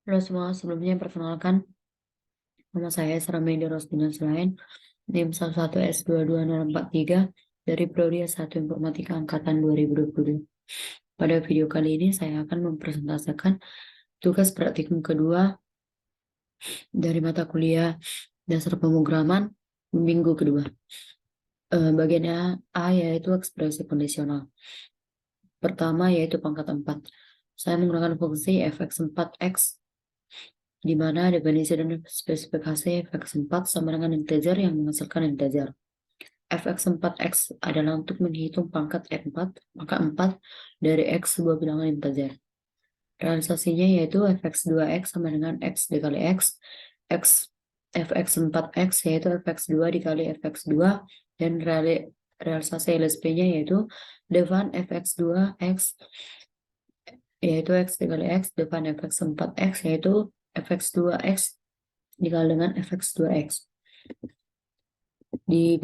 Halo semua, sebelumnya perkenalkan, nama saya Saramaida Rosdina Selain, NIM 11S22043 dari Prodi S1 Informatika Angkatan 2022. Pada video kali ini saya akan mempresentasikan tugas praktikum kedua dari mata kuliah Dasar Pemrograman minggu kedua. Bagian A yaitu ekspresi kondisional. Pertama yaitu pangkat 4. Saya menggunakan fungsi fx4x di mana definisi dan spesifikasi fx4 sama dengan integer yang menghasilkan integer. fx4x adalah untuk menghitung pangkat 4, maka 4 dari x sebuah bilangan integer. Realisasinya yaitu fx2x sama dengan x dikali x, fx4x yaitu fx2 dikali fx2, dan realisasi LSP-nya yaitu depan fx2x yaitu x dikali x, depan fx4x yaitu fx2x dikali dengan fx2x. Di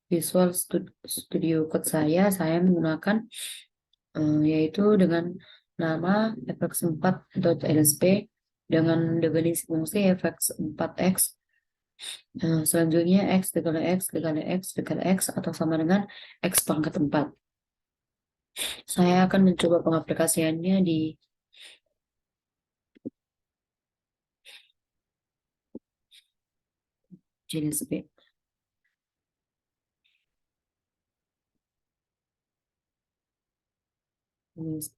Visual Studio Code saya menggunakan yaitu dengan nama fx4.lsp dengan definisi fungsi fx4x. Selanjutnya x dikali x dikali x dikali x atau sama dengan x pangkat 4. Saya akan mencoba pengaplikasiannya di JLSP. Yes.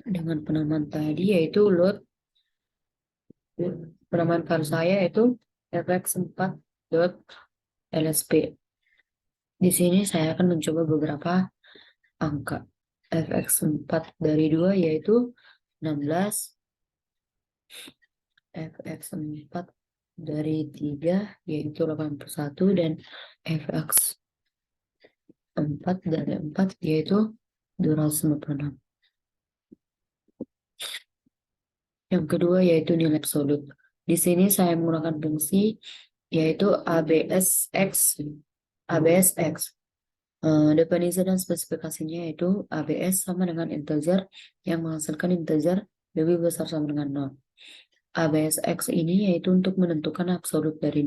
Dengan penamaan tadi yaitu load. Penamaan file saya yaitu fx4.lsp. Di sini saya akan mencoba beberapa angka. fx4 dari 2 yaitu 16, fx4 dari 3 yaitu 81, dan fx4 dari 4 yaitu 256. Yang kedua yaitu nilai absolut. Di sini saya menggunakan fungsi yaitu ABSX. Definisi dan spesifikasinya yaitu ABS sama dengan integer yang menghasilkan integer lebih besar sama dengan 0. ABSX ini yaitu untuk menentukan absolut dari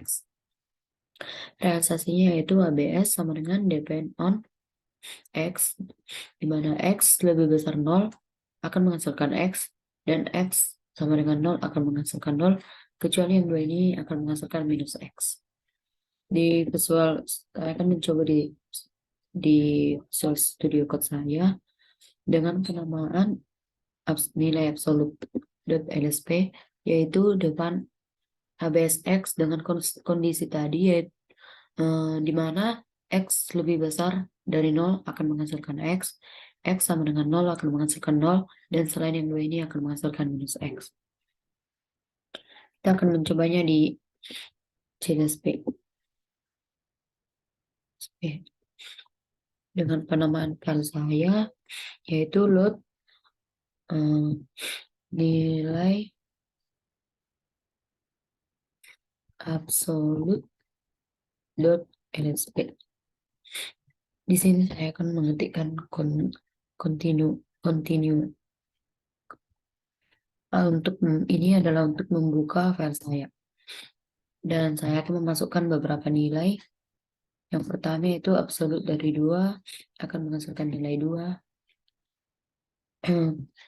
x. Realisasinya yaitu ABS sama dengan depend on x, di mana x lebih besar 0 akan menghasilkan x, dan x sama dengan 0 akan menghasilkan 0, kecuali yang dua ini akan menghasilkan minus x. Di Visual, saya akan mencoba di Visual Studio Code saya dengan penamaan nilai absolut .lsp yaitu depan ABSX dengan kondisi tadi yaitu di mana x lebih besar dari 0 akan menghasilkan x sama dengan 0 akan menghasilkan 0, dan selain yang dua ini akan menghasilkan minus x. Kita akan mencobanya di JLSP. Dengan penamaan file saya yaitu load nilai absolut .lsp. Di sini saya akan mengetikkan continue. Untuk ini adalah untuk membuka file saya, dan saya akan memasukkan beberapa nilai. Yang pertama itu absolut dari 2 akan menghasilkan nilai 2.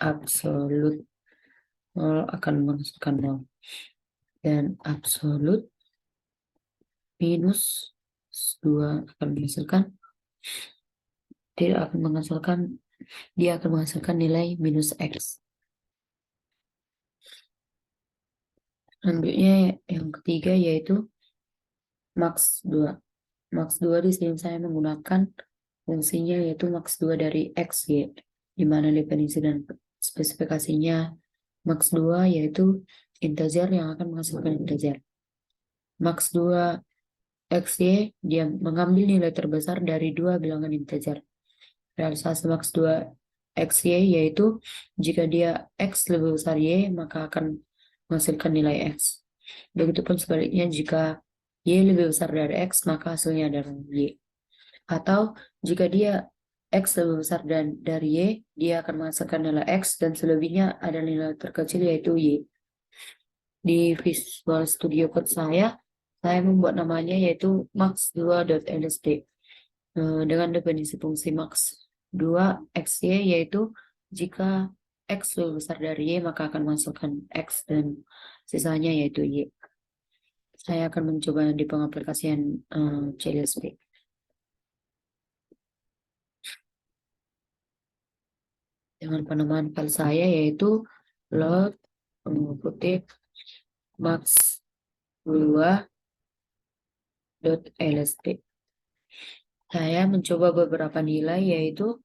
Absolut 0 akan menghasilkan 0. Dan absolut minus 2 akan menghasilkan dia akan menghasilkan nilai minus x. Selanjutnya yang ketiga yaitu max 2. Max 2 di sini saya menggunakan fungsinya yaitu max 2 dari x, y, di mana definisi dan spesifikasinya max 2 yaitu integer yang akan menghasilkan integer. Max 2 xy dia mengambil nilai terbesar dari dua bilangan integer. Realisasi max 2 xy yaitu jika dia x lebih besar y maka akan menghasilkan nilai x. Begitupun sebaliknya jika y lebih besar dari x maka hasilnya adalah y. Atau jika dia X lebih besar dari Y, dia akan menghasilkan nilai X, dan selebihnya ada nilai terkecil yaitu Y. Di Visual Studio Code saya membuat namanya yaitu max2.lsd dengan definisi fungsi max2 xy, yaitu jika X lebih besar dari Y maka akan masukkan X dan sisanya yaitu Y. Saya akan mencoba di pengaplikasian CLSP. Dengan penamaan file saya yaitu load kutip max2.lsp. Saya mencoba beberapa nilai yaitu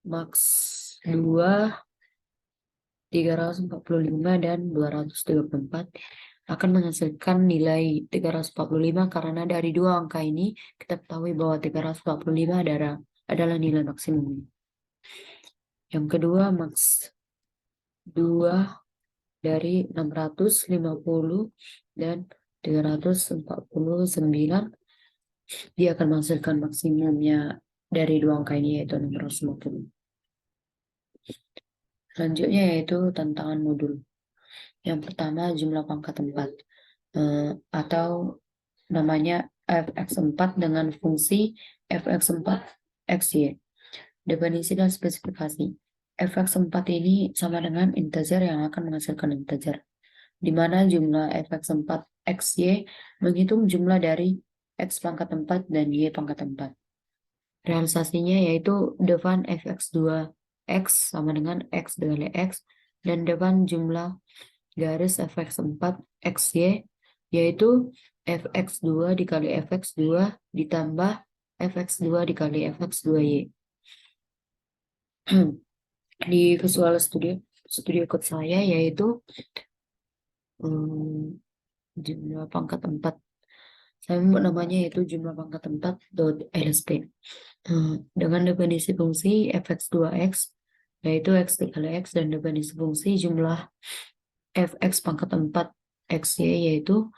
max 2, 345 dan 234 akan menghasilkan nilai 345 karena dari dua angka ini kita ketahui bahwa 345 adalah nilai maksimum. Yang kedua, max 2 dari 650 dan 349, dia akan menghasilkan maksimumnya dari dua angka ini yaitu 650. Selanjutnya yaitu tantangan modul. Yang pertama, jumlah pangkat 4 atau namanya fx4 dengan fungsi fx4 xy. Definisi dan spesifikasi. Fx4 ini sama dengan integer yang akan menghasilkan integer, di mana jumlah fx4 xy menghitung jumlah dari x pangkat 4 dan y pangkat 4. Realisasinya yaitu depan fx2 x sama dengan x dikali x, dan depan jumlah garis fx4 xy yaitu fx2 dikali fx2 ditambah fx2 dikali fx2y. Di Visual Studio Code saya yaitu jumlah pangkat 4. Saya membuat namanya yaitu jumlah pangkat 4.lsp dengan definisi fungsi fx2x yaitu x dikali x, dan definisi fungsi jumlah fx pangkat 4 xy yaitu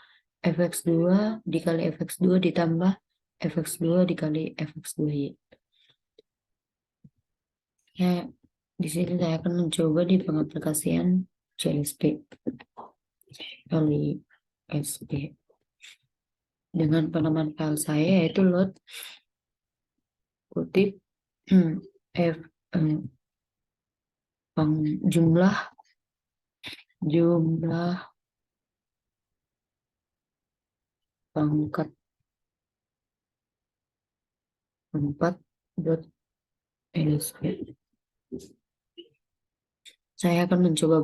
fx2 dikali fx2 ditambah fx2 dikali fx2y. Ya, di sini saya akan mencoba di pengaplikasian CLSP kali SP dengan penamaan file saya yaitu load kutip f jumlah pangkat 4.lsp. Saya akan mencoba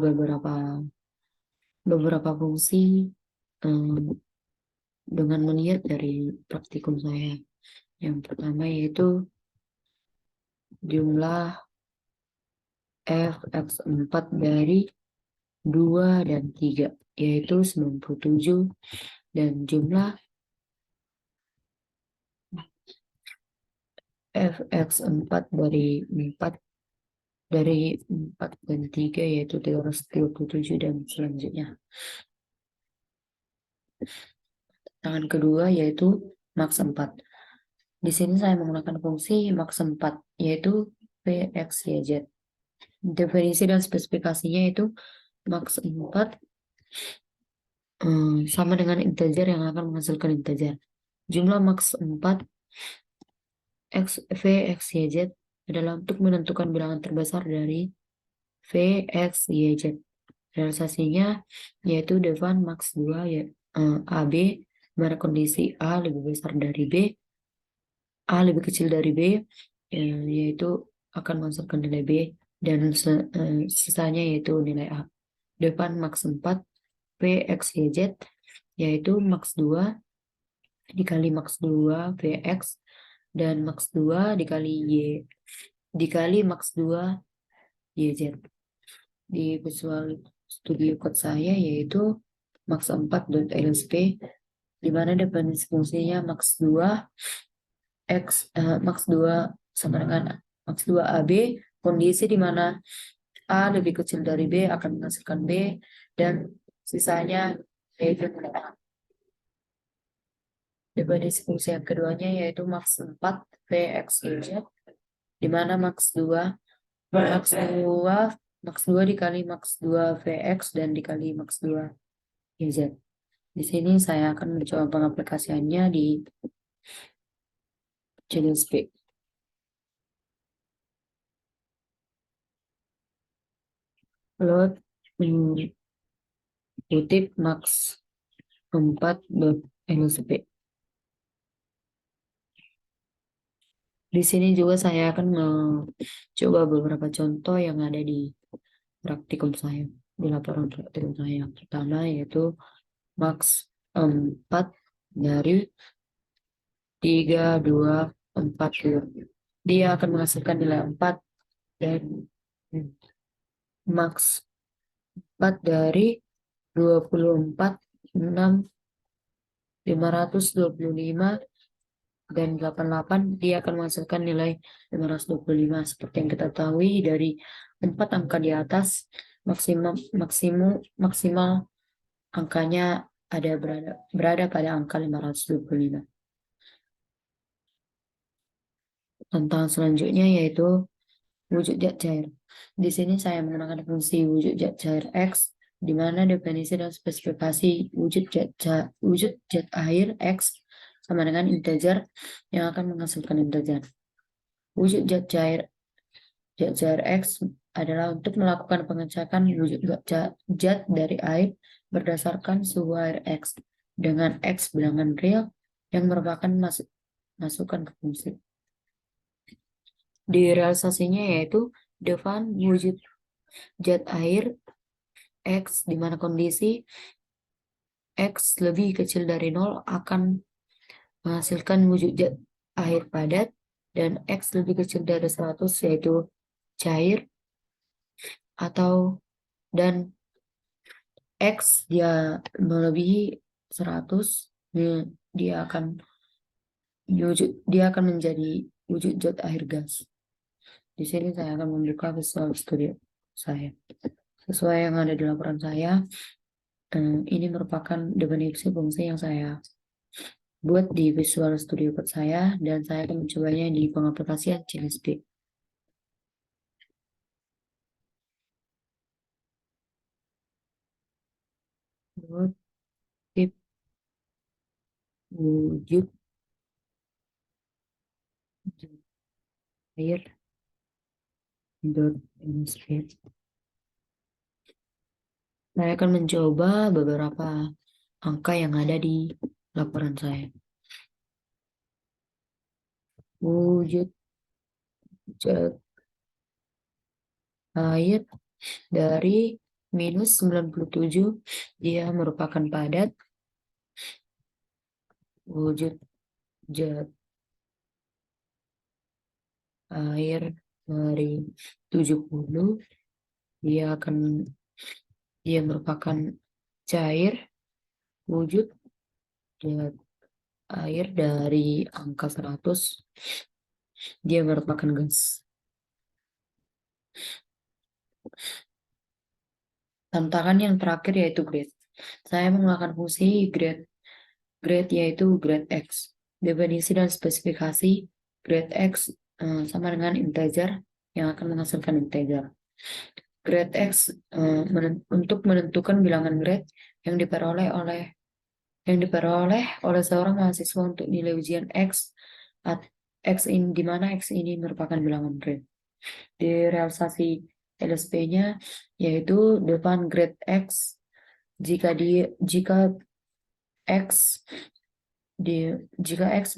beberapa fungsi dengan melihat dari praktikum saya. Yang pertama yaitu jumlah fx4 dari 2 dan 3 yaitu 97, dan jumlah fx4 dari 4 dan 3 yaitu 337 dan selanjutnya. Tangan kedua yaitu max 4. Di sini saya menggunakan fungsi max 4 yaitu pxyz. Definisi dan spesifikasinya itu max 4 sama dengan integer yang akan menghasilkan integer. Jumlah max 4 v x y z adalah untuk menentukan bilangan terbesar dari v x y z. Realisasinya yaitu defan max 2 ya AB, mana kondisi A lebih besar dari B, A lebih kecil dari B, yaitu akan menghasilkan nilai B, dan sisanya yaitu nilai A. Depan max 4 V X Y Z yaitu max 2 dikali max 2 VX dan max 2 dikali Y dikali max 2 YZ. Di Visual Studio Code saya yaitu max 4.lsp, di mana definisi fungsinya max 2 max 2 sama dengan max 2 AB, kondisi di mana A lebih kecil dari B akan menghasilkan B, dan sisanya yaitu Definisi fungsi yang keduanya yaitu max 4 Vx Y, di mana max 2 dikali max 2 Vx dan dikali max 2 YZ. Di sini saya akan mencoba pengaplikasiannya di jenis B. Load kutip max 4.lsp. Di sini juga saya akan mencoba beberapa contoh yang ada di praktikum saya, di laporan praktikum saya. Yang pertama yaitu max 4 dari 3, 2, 4, 2. Dia akan menghasilkan nilai 4 dan max 4 dari 24, 6, 525, dan 88, dia akan menghasilkan nilai 525. Seperti yang kita tahu dari 4 angka di atas, maksimal angkanya berada pada angka 525. Tantangan selanjutnya yaitu wujud zat cair. Di sini saya menggunakan fungsi wujud zat cair X, di mana definisi dan spesifikasi wujud zat air X sama dengan integer yang akan menghasilkan integer. Wujud zat cair X adalah untuk melakukan pengecekan wujud zat dari air berdasarkan suhu air X dengan X bilangan real yang merupakan masukan ke fungsi. Di realisasinya yaitu define wujud zat air X di mana kondisi X lebih kecil dari 0 akan menghasilkan wujud zat air padat, dan X lebih kecil dari 100 yaitu cair, dan X dia melebihi 100, dia akan menjadi wujud zat air gas. Di sini saya akan membuka Visual Studio saya. Sesuai yang ada di laporan saya, ini merupakan definisi fungsi yang saya buat di Visual Studio Code saya, dan saya akan mencobanya di pengaplikasian CSP. Tip wujud air illustrate. Saya akan mencoba beberapa angka yang ada di laporan saya. Wujud zat air dari minus 97, dia merupakan padat. Wujud zat air dari 70, dia merupakan cair. Wujud zat air dari angka 100, dia merupakan gas. Tantangan yang terakhir yaitu grade. Saya menggunakan fungsi grade yaitu grade X. Definisi dan spesifikasi grade X sama dengan integer yang akan menghasilkan integer. Grade X untuk menentukan bilangan grade yang diperoleh oleh seorang mahasiswa untuk nilai ujian X ini, di mana X ini merupakan bilangan grade. Di realisasi LSP-nya yaitu depan grade X jika X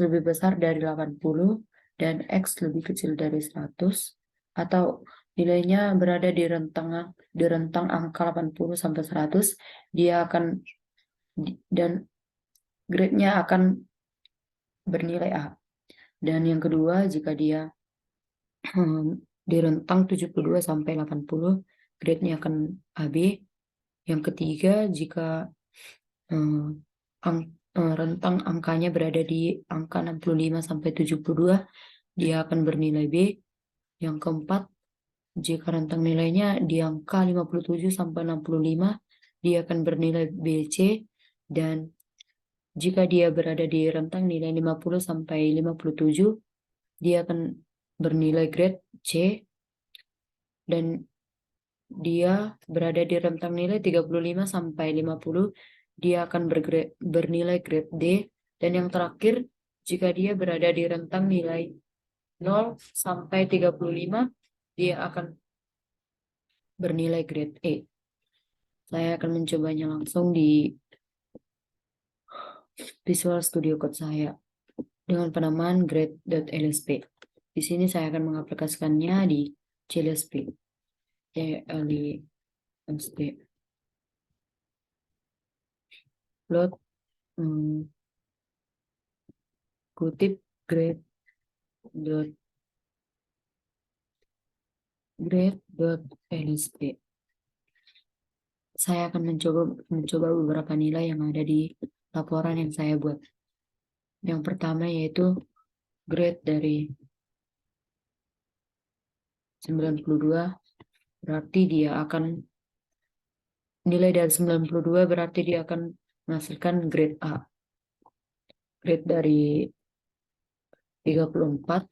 lebih besar dari 80 dan X lebih kecil dari 100, atau nilainya berada di rentang angka 80 sampai 100, dan grade-nya akan bernilai A. Dan yang kedua, jika dia di rentang 72 sampai 80, grade-nya akan AB. Yang ketiga, jika rentang angkanya berada di angka 65 sampai 72, dia akan bernilai B. Yang keempat, jika rentang nilainya di angka 57 sampai 65, dia akan bernilai BC. Dan Jika dia berada di rentang nilai 50 sampai 57, dia akan bernilai grade C, dan dia berada di rentang nilai 35 sampai 50, dia akan bernilai grade D, dan yang terakhir, jika dia berada di rentang nilai 0 sampai 35, dia akan bernilai grade E. Saya akan mencobanya langsung di Visual Studio Code saya dengan penamaan grade.lsp. Di sini saya akan mengaplikasikannya di CLSP. CLSP. Load kutip grade.lsp. Saya akan mencoba beberapa nilai yang ada di laporan yang saya buat. Yang pertama yaitu grade dari 92, berarti dia akan nilai dari 92 berarti dia akan menghasilkan grade A. Grade dari 34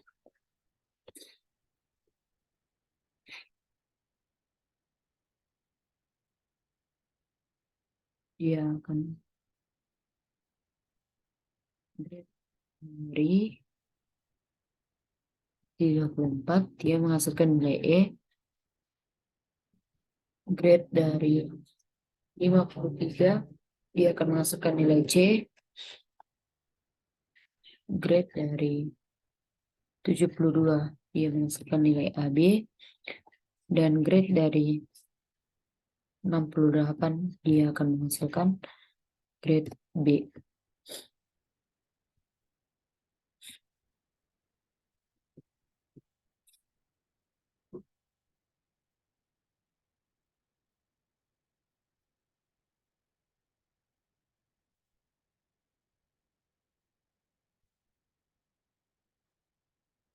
dia akan grade dari 34 dia menghasilkan nilai E. Grade dari 53 dia akan menghasilkan nilai C. Grade dari 72 dia menghasilkan nilai AB, dan grade dari 68 dia akan menghasilkan grade B.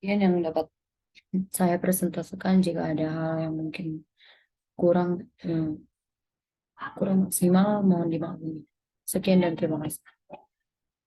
Kemudian yang dapat saya presentasikan, jika ada hal yang mungkin kurang kurang maksimal, mohon dimaklumi. Sekian dan terima kasih.